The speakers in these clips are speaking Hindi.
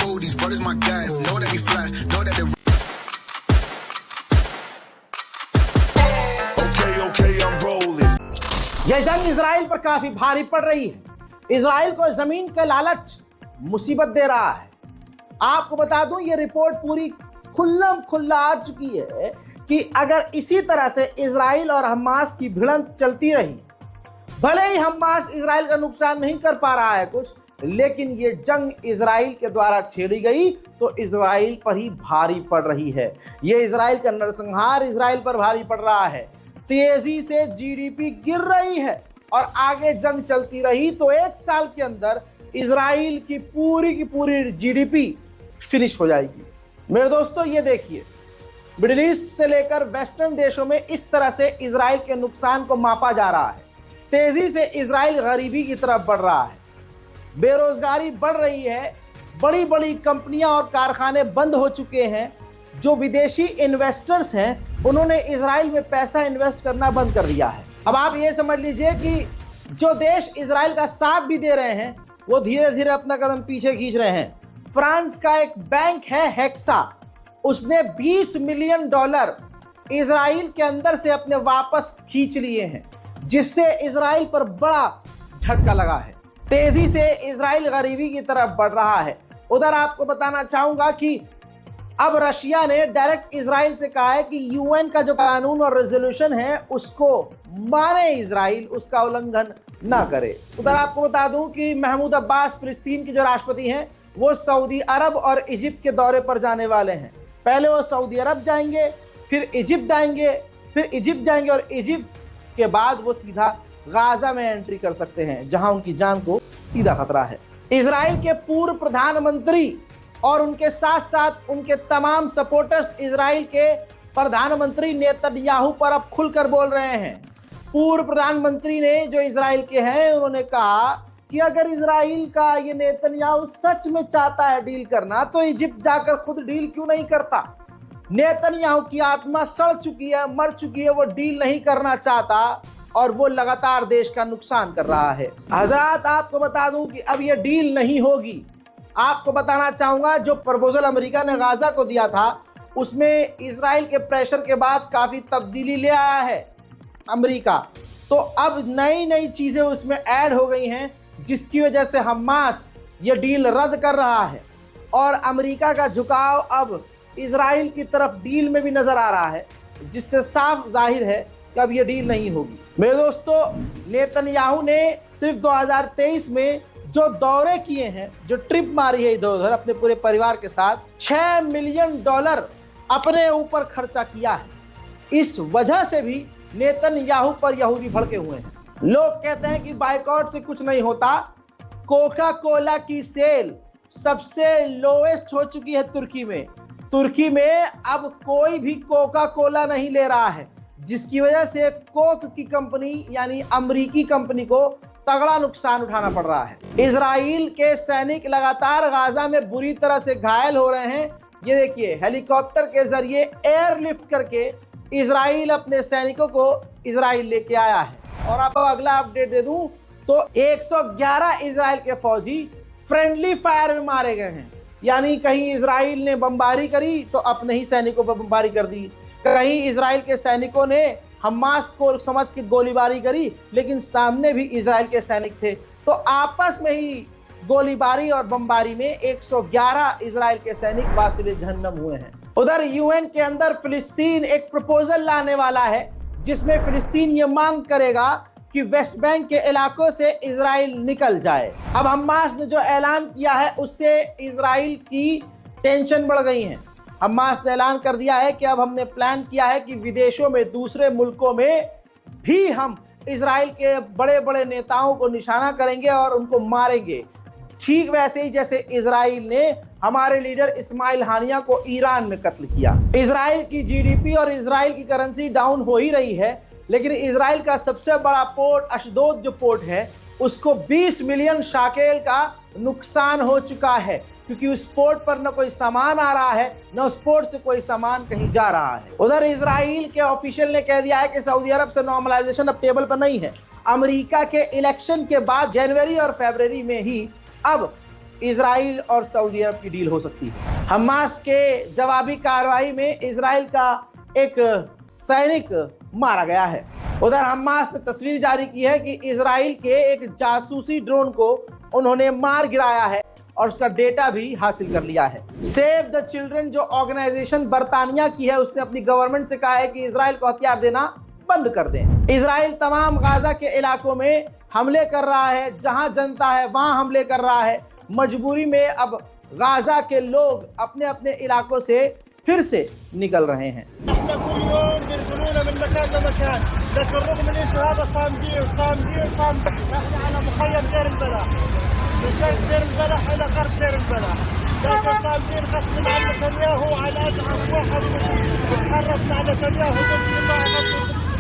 know these brothers my guys. Know that we fly, know that they. Okay, I'm rolling. यह जंग इजराइल पर काफी भारी पड़ रही है। इजराइल को जमीन का लालच मुसीबत दे रहा है। आपको बता दूं, यह रिपोर्ट पूरी खुल्लम खुल्ला आ चुकी है कि अगर इसी तरह से इजराइल और हमास की भिड़ंत चलती रही, भले ही हमास इजराइल का नुकसान नहीं कर पा रहा है कुछ, लेकिन ये जंग इजराइल के द्वारा छेड़ी गई तो इजराइल पर ही भारी पड़ रही है। ये इजराइल का नरसंहार इजराइल पर भारी पड़ रहा है। तेजी से जीडीपी गिर रही है और आगे जंग चलती रही तो एक साल के अंदर इजराइल की पूरी जीडीपी फिनिश हो जाएगी। मेरे दोस्तों, ये देखिए, मिडिल ईस्ट से लेकर वेस्टर्न देशों में इस तरह से इजराइल के नुकसान को मापा जा रहा है। तेजी से इजराइल गरीबी की तरफ बढ़ रहा है, बेरोजगारी बढ़ रही है, बड़ी बड़ी कंपनियां और कारखाने बंद हो चुके हैं। जो विदेशी इन्वेस्टर्स हैं, उन्होंने इजराइल में पैसा इन्वेस्ट करना बंद कर दिया है। अब आप ये समझ लीजिए कि जो देश इजराइल का साथ भी दे रहे हैं, वो धीरे धीरे अपना कदम पीछे खींच रहे हैं। फ्रांस का एक बैंक है हेक्सा, उसने $20 मिलियन इजराइल के अंदर से अपने वापस खींच लिए हैं, जिससे इजराइल पर बड़ा झटका लगा है। तेजी से इजराइल गरीबी की तरफ बढ़ रहा है। उधर आपको बताना चाहूंगा कि अब रशिया ने डायरेक्ट इजराइल से कहा है कि यूएन का जो कानून और रेजोल्यूशन है उसको माने इजराइल, उसका उल्लंघन ना करे। उधर आपको बता दूं कि महमूद अब्बास फिलिस्तीन के जो राष्ट्रपति हैं, वो सऊदी अरब और इजिप्ट के दौरे पर जाने वाले हैं। पहले वो सऊदी अरब जाएंगे, फिर इजिप्ट जाएंगे और इजिप्ट के बाद वो सीधा गाजा में एंट्री कर सकते हैं, जहां उनकी जान को सीधा खतरा है। इजराइल के पूर्व प्रधानमंत्री और उनके साथ साथ उनके तमाम सपोर्टर्स इजराइल के प्रधानमंत्री नेतन्याहू पर अब खुलकर बोल रहे हैं। पूर्व प्रधानमंत्री ने, जो इजराइल के हैं, उन्होंने कहा कि अगर इजराइल का ये नेतन्याहू सच में चाहता है डील करना, तो इजिप्ट जाकर खुद डील क्यों नहीं करता। नेतन्याहू की आत्मा सड़ चुकी है, मर चुकी है, वो डील नहीं करना चाहता और वो लगातार देश का नुकसान कर रहा है। हजरात, आपको बता दूं कि अब ये डील नहीं होगी। आपको बताना चाहूंगा, जो प्रपोजल अमेरिका ने गाजा को दिया था, उसमें इजराइल के प्रेशर के बाद काफी तब्दीली ले आया है अमेरिका। तो अब नई चीजें उसमें ऐड हो गई हैं, जिसकी वजह से हमास ये डील रद्द कर रहा है और अमेरिका का झुकाव अब इजराइल की तरफ डील में भी नजर आ रहा है, जिससे साफ जाहिर है कि अब ये डील नहीं होगी। मेरे दोस्तों, नेतन्याहू ने सिर्फ 2023 में जो दौरे किए हैं, जो ट्रिप मारी है इधर उधर अपने पूरे परिवार के साथ, $6 मिलियन अपने ऊपर खर्चा किया है। इस वजह से भी नेतन्याहू पर यहूदी भड़के हुए हैं। लोग कहते हैं कि बाइकआउट से कुछ नहीं होता। कोका कोला की सेल सबसे लोएस्ट हो चुकी है तुर्की में अब कोई भी कोका कोला नहीं ले रहा है, जिसकी वजह से कोक की कंपनी यानी अमेरिकी कंपनी को तगड़ा नुकसान उठाना पड़ रहा है। इजराइल के सैनिक लगातार गाजा में बुरी तरह से घायल हो रहे हैं। ये देखिए, हेलीकॉप्टर के जरिए एयरलिफ्ट करके इजराइल अपने सैनिकों को इजराइल लेके आया है। और आपको अगला अपडेट दे दूं तो 111 इजराइल के फौजी फ्रेंडली फायर में मारे गए हैं। यानी कहीं इजराइल ने बमबारी करी तो अपने ही सैनिकों पर बमबारी कर दी, कहीं इजराइल के सैनिकों ने हमास को समझ के गोलीबारी करी, लेकिन सामने भी इजराइल के सैनिक थे, तो आपस में ही गोलीबारी और बमबारी में 111 इजराइल के सैनिक वासिले जहन्नम हुए हैं। उधर यूएन के अंदर फिलिस्तीन एक प्रपोजल लाने वाला है, जिसमें फिलिस्तीन ये मांग करेगा कि वेस्ट बैंक के इलाकों से इजराइल निकल जाए। अब हमास ने जो ऐलान किया है, उससे इजराइल की टेंशन बढ़ गई है। हमास ने ऐलान कर दिया है कि अब हमने प्लान किया है कि विदेशों में, दूसरे मुल्कों में भी हम इजराइल के बड़े बड़े नेताओं को निशाना करेंगे और उनको मारेंगे। ठीक वैसे ही जैसे इजराइल ने हमारे लीडर इस्माइल हानिया को ईरान में कत्ल किया। इजराइल की जीडीपी और इजराइल की करेंसी डाउन हो ही रही है, लेकिन इजराइल का सबसे बड़ा पोर्ट अशदोद जो पोर्ट है, उसको 20 मिलियन शाकेल का नुकसान हो चुका है, क्योंकि उस पोर्ट पर न कोई सामान आ रहा है, न उस पोर्ट से कोई सामान कहीं जा रहा है। उधर इजराइल के ऑफिशियल ने कह दिया है कि सऊदी अरब से नॉर्मलाइजेशन अब टेबल पर नहीं है। अमेरिका के इलेक्शन के बाद जनवरी और फरवरी में ही अब इजराइल और सऊदी अरब की डील हो सकती है। हमास के जवाबी कार्रवाई में इजराइल का एक सैनिक मारा गया है। उधर हमास ने तस्वीर जारी की है कि इजराइल के एक जासूसी ड्रोन को उन्होंने मार गिराया है और उसका डेटा भी हासिल कर लिया है। सेव द चिल्ड्रन जो ऑर्गेनाइजेशन बर्तानिया की है, उसने अपनी गवर्नमेंट से कहा है कि इजराइल को हथियार देना बंद कर दें। इजराइल तमाम गाजा के इलाकों में हमले कर रहा है, जहां जनता है वहां हमले कर रहा है। मजबूरी में अब गाजा के लोग अपने अपने इलाकों से फिर से निकल रहे हैं।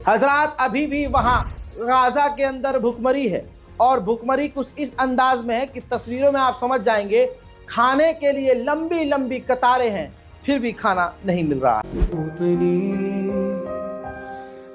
हजरात, अभी भी वहां गाजा के अंदर भुखमरी है और भुखमरी कुछ इस अंदाज में है कि तस्वीरों में आप समझ जाएंगे। खाने के लिए लंबी लंबी कतारें हैं, फिर भी खाना नहीं मिल रहा है।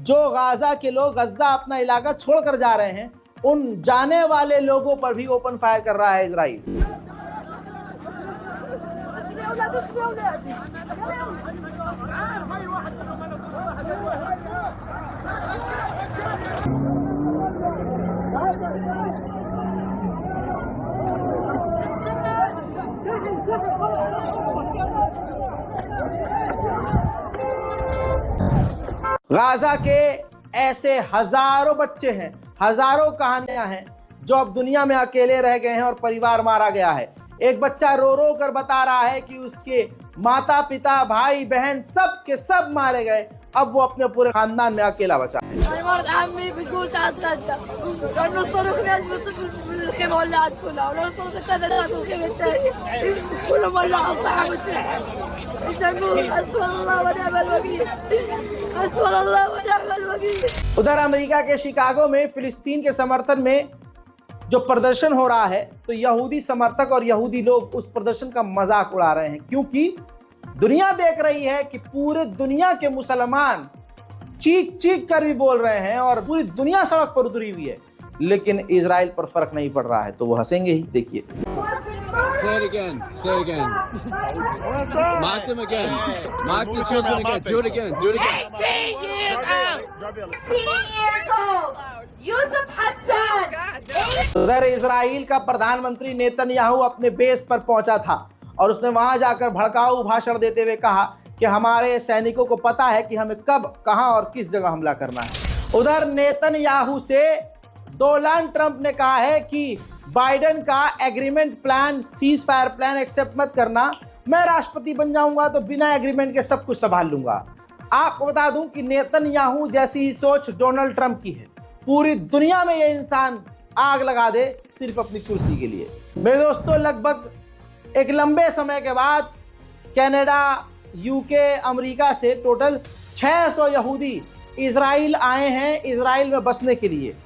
जो गाजा के लोग गज्जा अपना इलाका छोड़कर जा रहे हैं, उन जाने वाले लोगों पर भी ओपन फायर कर रहा है इजराइल। गाजा के ऐसे हजारों बच्चे हैं, हजारों कहानियां हैं जो अब दुनिया में अकेले रह गए हैं और परिवार मारा गया है। एक बच्चा रो रो कर बता रहा है कि उसके माता पिता भाई बहन सब के सब मारे गए, अब वो अपने पूरे खानदान में अकेला बचा है। उधर अमेरिका के शिकागो में फिलिस्तीन के समर्थन में जो प्रदर्शन हो रहा है, तो यहूदी समर्थक और यहूदी लोग उस प्रदर्शन का मजाक उड़ा रहे हैं, क्योंकि दुनिया देख रही है कि पूरे दुनिया के मुसलमान चीख चीख कर भी बोल रहे हैं और पूरी दुनिया सड़क पर उतरी हुई है, लेकिन इजराइल पर फर्क नहीं पड़ रहा है, तो वो हंसेंगे ही। देखिए, Say it again. Mock them again. Mock the children again. Do it again. 18 years old. Yusuf Hassan. उधर इजराइल का प्रधानमंत्री नेतन्याहू अपने बेस पर पहुंचा था और उसने वहां जाकर भड़काऊ भाषण देते हुए कहा कि हमारे सैनिकों को पता है कि हमें कब, कहां और किस जगह हमला करना है। उधर नेतन्याहू से डोनाल्ड ट्रंप ने कहा है कि बाइडेन का agreement plan, cease fire plan accept मत करना, मैं राष्ट्रपति बन जाऊंगा तो बिना एग्रीमेंट के सब कुछ संभाल लूंगा। आपको बता दूं कि नेतन्याहू जैसी ही सोच डोनाल्ड ट्रंप की है। पूरी दुनिया में ये इंसान आग लगा दे सिर्फ अपनी कुर्सी के लिए। मेरे दोस्तों, लगभग एक लंबे समय के बाद कनाडा, यूके, अमेरिका से टोटल 600 यहूदी इजराइल आए हैं इजराइल में बसने के लिए।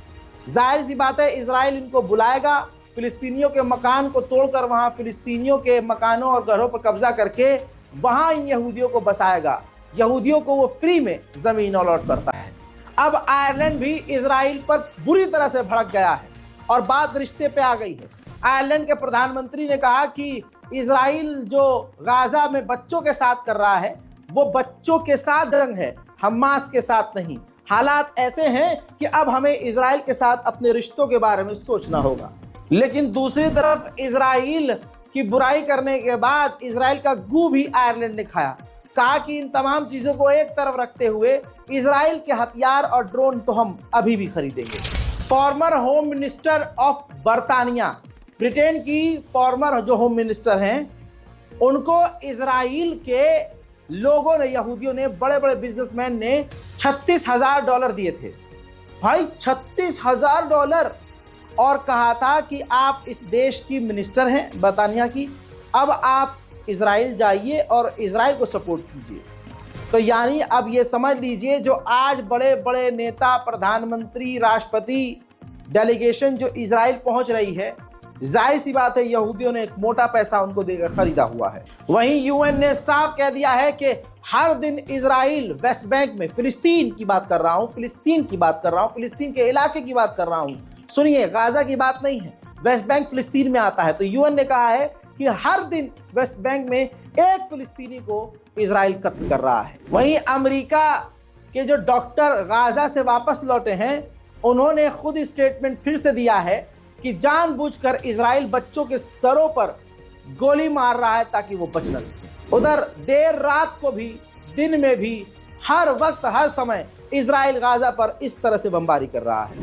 जाहिर सी बात है, इजराइल इनको बुलाएगा, फिलिस्तीनियों के मकान को तोड़कर वहां फिलिस्तीनियों के मकानों और घरों पर कब्जा करके वहां इन यहूदियों को बसाएगा। यहूदियों को वो फ्री में जमीन अलॉट करता है। अब आयरलैंड भी इजराइल पर बुरी तरह से भड़क गया है और बात रिश्ते पे आ गई है। आयरलैंड के प्रधानमंत्री ने कहा कि इजराइल जो गाजा में बच्चों के साथ कर रहा है वो बच्चों के साथ जंग है, हमास के साथ नहीं। हालात ऐसे हैं कि अब हमें इजराइल के साथ अपने रिश्तों के बारे में सोचना होगा। लेकिन दूसरी तरफ इजराइल की बुराई करने के बाद इजराइल का गू भी आयरलैंड ने खाया। कहा कि इन तमाम चीजों को एक तरफ रखते हुए इजराइल के हथियार और ड्रोन तो हम अभी भी खरीदेंगे। फॉर्मर होम मिनिस्टर ऑफ बर्तानिया, ब्रिटेन की फॉर्मर जो होम मिनिस्टर हैं, उनको इजराइल के लोगों ने, यहूदियों ने, बड़े बड़े बिजनेसमैन ने $36,000 दिए थे। भाई $36,000, और कहा था कि आप इस देश की मिनिस्टर हैं बर्तानिया की, अब आप इजराइल जाइए और इजराइल को सपोर्ट कीजिए। तो यानी अब ये समझ लीजिए जो आज बड़े बड़े नेता, प्रधानमंत्री, राष्ट्रपति डेलीगेशन जो इजराइल पहुंच रही है, जाहिर सी बात है यहूदियों ने एक मोटा पैसा उनको देकर खरीदा हुआ है। वहीं यूएन ने साफ कह दिया है कि हर दिन इजराइल वेस्ट बैंक में, फिलिस्तीन की बात कर रहा हूं, फिलिस्तीन की बात कर रहा हूं, फिलिस्तीन के इलाके की बात कर रहा हूं, सुनिए, गाजा की बात नहीं है, वेस्ट बैंक फिलिस्तीन में आता है। तो यूएन ने कहा है कि हर दिन वेस्ट बैंक में एक फिलिस्तीनी को इजराइल कत्ल कर रहा है। वहीं अमेरिका के जो डॉक्टर गाजा से वापस लौटे हैं, उन्होंने खुद स्टेटमेंट फिर से दिया है कि जानबूझकर इजराइल बच्चों के सरों पर गोली मार रहा है ताकि वो बच न सके। उधर देर रात को भी, दिन में भी, हर वक्त, हर समय इजराइल गाजा पर इस तरह से बमबारी कर रहा है।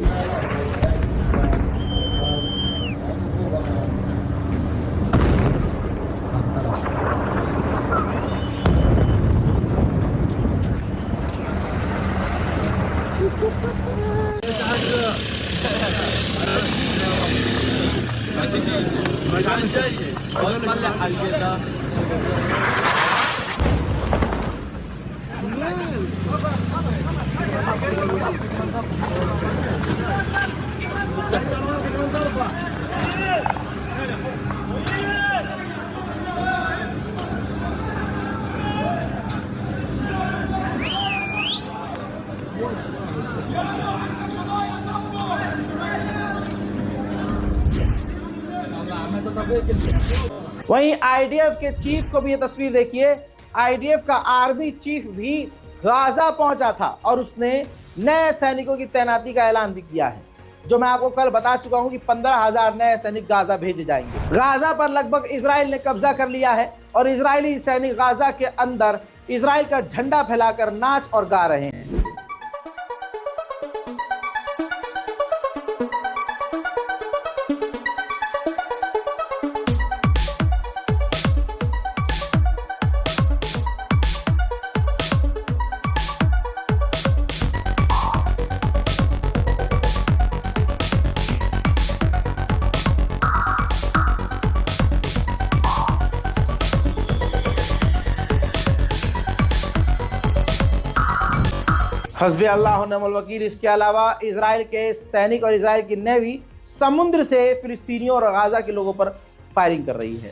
वहीं आईडीएफ के चीफ को भी ये तस्वीर देखिए। आईडीएफ का आर्मी चीफ भी गाजा पहुंचा था और उसने नए सैनिकों की तैनाती का ऐलान भी किया है, जो मैं आपको कल बता चुका हूं कि 15,000 नए सैनिक गाजा भेजे जाएंगे। गाजा पर लगभग इजराइल ने कब्जा कर लिया है और इजरायली सैनिक गाजा के अंदर इजराइल का झंडा फैलाकर नाच और गा रहे हैं। हस्बी अल्लाह व निअमल वकील। इसके अलावा इजराइल के सैनिक और इजराइल की नेवी समुद्र से फिलिस्तीनियों और गाजा के लोगों पर फायरिंग कर रही है।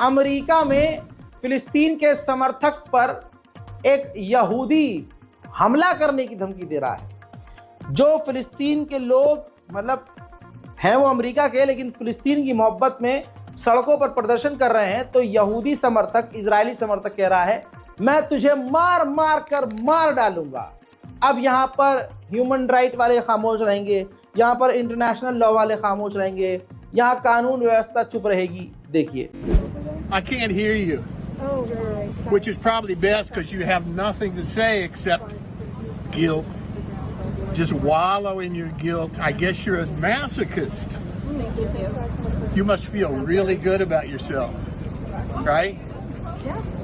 अमेरिका में फिलिस्तीन के समर्थक पर एक यहूदी हमला करने की धमकी दे रहा है। जो फिलिस्तीन के लोग मतलब हैं वो अमेरिका के, लेकिन फिलिस्तीन की मोहब्बत में सड़कों पर प्रदर्शन कर रहे हैं, तो यहूदी समर्थक, इजरायली समर्थक कह रहा है मैं तुझे मार मार कर मार डालूंगा। अब यहाँ पर ह्यूमन राइट वाले खामोश रहेंगे, यहाँ पर इंटरनेशनल लॉ वाले खामोश रहेंगे, यहाँ कानून व्यवस्था चुप रहेगी। देखिए, I can't hear you, which is probably best because you have nothing to say except guilt. Just wallow in your guilt. I guess you're a masochist. You must feel really good about yourself, right?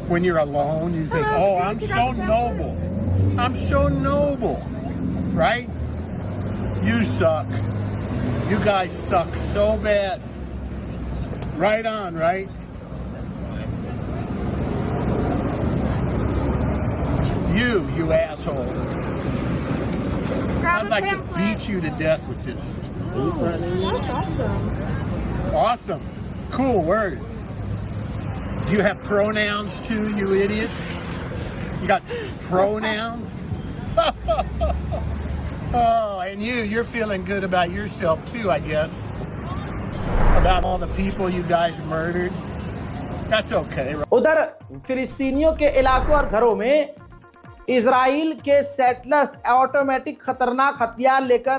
When you're alone, you think, oh, I'm so noble. I'm so noble. Right? You suck. You guys suck so bad. Right on, right? You asshole. I'd like to beat you to death with this. That's awesome. Awesome. Cool word. Do you have pronouns too, you idiots? You got pronouns? Oh, and you're feeling good about yourself too, I guess. About all the people you guys murdered. That's okay. उधर फिलिस्तीनियों के इलाकों और घरों में इजराइल के सेटलर्स ऑटोमेटिक खतरनाक हथियार लेकर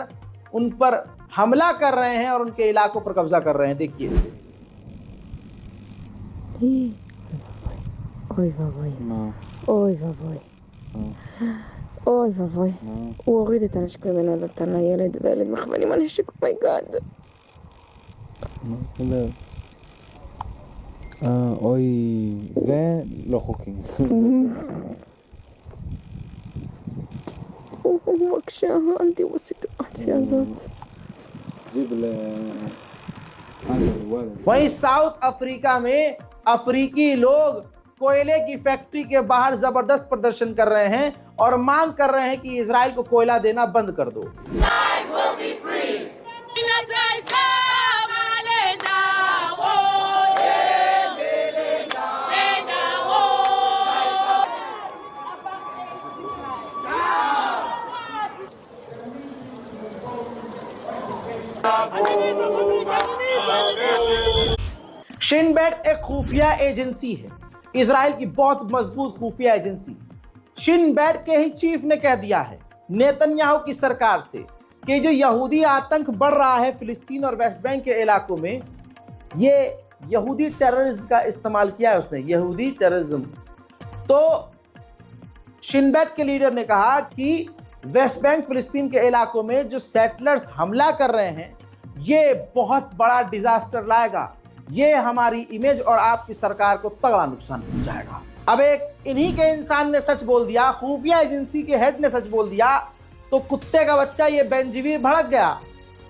उन पर हमला कर रहे हैं और उनके इलाकों पर कब्जा कर रहे हैं। देखिए אוי ואבוי. אוי ואבוי. אוי ואבוי. הוא הוריד את הנשק ממנו, נתן לילד, והילד מכוון עם הנשק, אומייגאד. אוי, זה לא חוקי. בבקשה, אל תראו בסיטואציה הזאת. वहीं साउथ अफ्रीका में अफ्रीकी लोग कोयले की फैक्ट्री के बाहर जबरदस्त प्रदर्शन कर रहे हैं और मांग कर रहे हैं कि इजराइल को कोयला देना बंद कर दो। शिन बेट एक खुफिया एजेंसी है, इजराइल की बहुत मजबूत खुफिया एजेंसी। शिन बेट के ही चीफ ने कह दिया है नेतन्याहू की सरकार से कि जो यहूदी आतंक बढ़ रहा है फिलिस्तीन और वेस्ट बैंक के इलाकों में, ये यहूदी टेररिज्म का इस्तेमाल किया है उसने, यहूदी टेररिज्म। तो शिन बेट के लीडर ने कहा कि वेस्ट बैंक फिलिस्तीन के इलाकों में जो सेटलर्स हमला कर रहे हैं ये बहुत बड़ा डिजास्टर लाएगा, ये हमारी इमेज और आपकी सरकार को तगड़ा नुकसान पहुंचाएगा। अब एक इन्हीं के इंसान ने सच बोल दिया, खुफिया एजेंसी के हेड ने सच बोल दिया, तो कुत्ते का बच्चा ये बेंजीवीर भड़क गया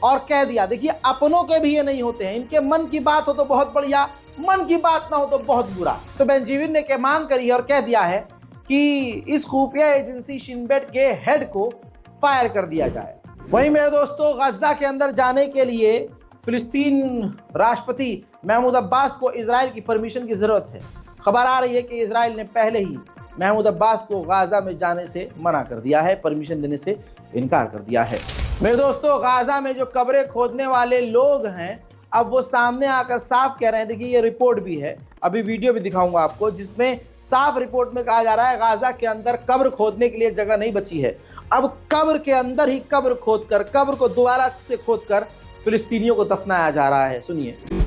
और कह दिया देखिए अपनों के भी ये नहीं होते हैं, इनके मन की बात हो तो बहुत बढ़िया, मन की बात ना हो तो बहुत बुरा। तो बेंजीवीर ने क्या मांग करी है और कह दिया है कि इस खुफिया एजेंसी शिन बेट के हेड को फायर कर दिया जाए। वहीं मेरे दोस्तों, गजा के अंदर जाने के लिए फिलिस्तीन राष्ट्रपति महमूद अब्बास को इजराइल की परमिशन की ज़रूरत है। खबर आ रही है कि इजराइल ने पहले ही महमूद अब्बास को गाज़ा में जाने से मना कर दिया है, परमिशन देने से इनकार कर दिया है। मेरे दोस्तों, गाज़ा में जो कब्रें खोदने वाले लोग हैं अब वो सामने आकर साफ कह रहे हैं। देखिए ये रिपोर्ट भी है, अभी वीडियो भी दिखाऊंगा आपको, जिसमें साफ रिपोर्ट में कहा जा रहा है गाज़ा के अंदर कब्र खोदने के लिए जगह नहीं बची है। अब कब्र के अंदर ही कब्र खोदकर, कब्र को दोबारा से खोदकर फिलिस्तीनियों को दफनाया जा रहा है। सुनिए।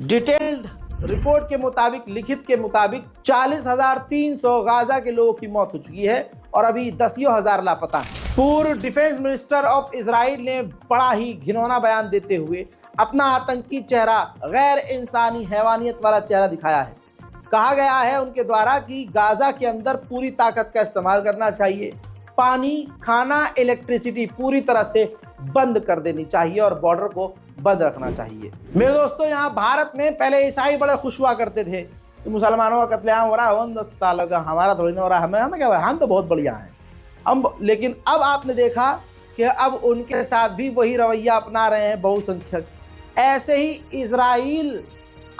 डिटेल्ड रिपोर्ट के मुताबिक, लिखित के मुताबिक 40,300 गाजा के लोगों की मौत हो चुकी है और अभी 10,000 लापता हैं। पूर्व डिफेंस मिनिस्टर ऑफ इजराइल ने बड़ा ही घिनौना बयान देते हुए अपना आतंकी चेहरा, गैर इंसानी हैवानियत वाला चेहरा दिखाया है। कहा गया है उनके द्वारा कि गाजा के अंदर पूरी ताकत का इस्तेमाल करना चाहिए, पानी, खाना, इलेक्ट्रिसिटी पूरी तरह से बंद कर देनी चाहिए और बॉर्डर को बंद रखना चाहिए। मेरे दोस्तों, यहाँ भारत में पहले ईसाई बड़े खुश हुआ करते थे कि मुसलमानों का कत्लेआम हो रहा है, 10 साल का, हमारा थोड़ी ना हो रहा है, हमें क्या, हम तो बहुत बढ़िया हैं हम। लेकिन अब आपने देखा कि अब उनके साथ भी वही रवैया अपना रहे हैं बहुसंख्यक। ऐसे ही इजराइल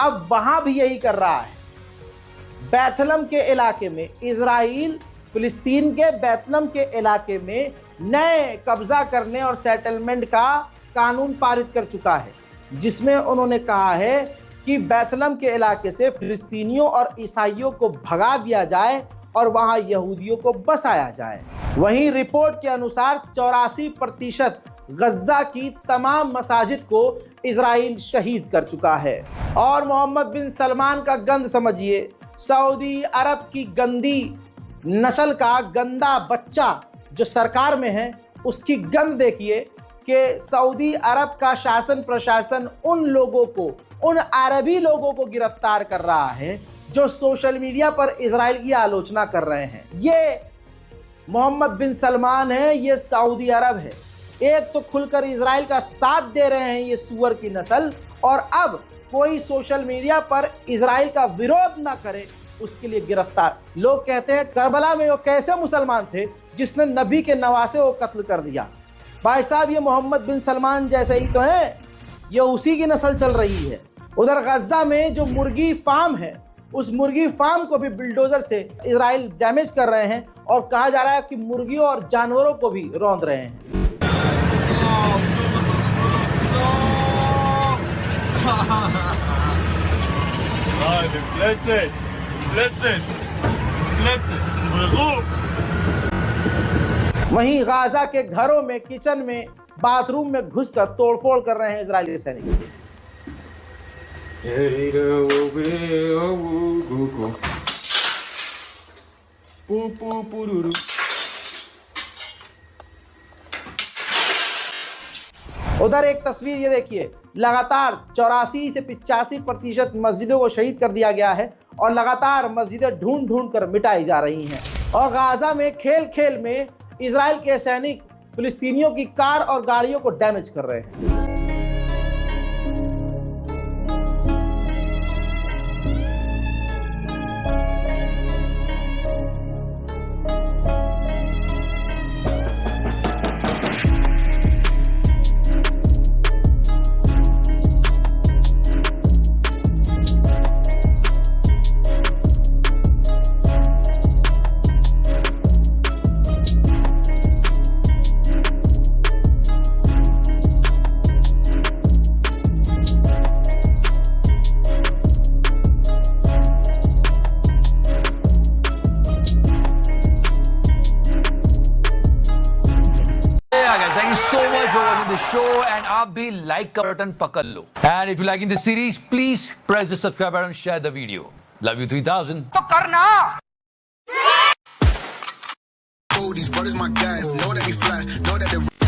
अब वहां भी यही कर रहा है। बैथलम के इलाके में इजराइल फिलिस्तीन के बैतलम के इलाके में नए कब्जा करने और सेटलमेंट का कानून पारित कर चुका है, जिसमें उन्होंने कहा है कि बैतलम के इलाके से फिलिस्तीनियों और ईसाइयों को भगा दिया जाए और वहां यहूदियों को बसाया जाए। वहीं रिपोर्ट के अनुसार 84% गज्जा की तमाम मसाजिद को इजराइल शहीद कर चुका है। और मोहम्मद बिन सलमान का गंद समझिए, सऊदी अरब की गंदी नस्ल का गंदा बच्चा जो सरकार में है, उसकी गंद देखिए कि सऊदी अरब का शासन प्रशासन उन लोगों को, उन अरबी लोगों को गिरफ्तार कर रहा है जो सोशल मीडिया पर इजराइल की आलोचना कर रहे हैं। ये मोहम्मद बिन सलमान है, ये सऊदी अरब है। एक तो खुलकर इजराइल का साथ दे रहे हैं ये सुअर की नस्ल, और अब कोई सोशल मीडिया पर इजराइल का विरोध ना करे उसके लिए गिरफ्तार। लोग कहते हैं करबला में वो कैसे मुसलमान थे जिसने नबी के नवासे को कत्ल कर दिया। भाई साहब, ये मोहम्मद बिन सलमान जैसे ही तो है, ये उसी की नस्ल चल रही है। उधर गज्जा में जो मुर्गी फार्म है, उस मुर्गी फार्म को भी बिल्डोजर से इजराइल डैमेज कर रहे हैं और कहा जा रहा है कि मुर्गियों और जानवरों को भी रौंद रहे हैं। वहीं गाजा के घरों में, किचन में, बाथरूम में घुसकर तोड़फोड़ कर रहे हैं इजरायली सैनिक। उधर एक तस्वीर ये देखिए, लगातार 84 से 85% मस्जिदों को शहीद कर दिया गया है और लगातार मस्जिदें ढूंढ ढूंढ कर मिटाई जा रही हैं। और गाजा में खेल खेल में इजराइल के सैनिक फिलिस्तीनियों की कार और गाड़ियों को डैमेज कर रहे हैं। show and आप भी like का बटन पकड़ लो। And if you liking the series, please press the subscribe button and share the video. Love you 3000. तो करना। These brothers my guys, know that we fly, know that they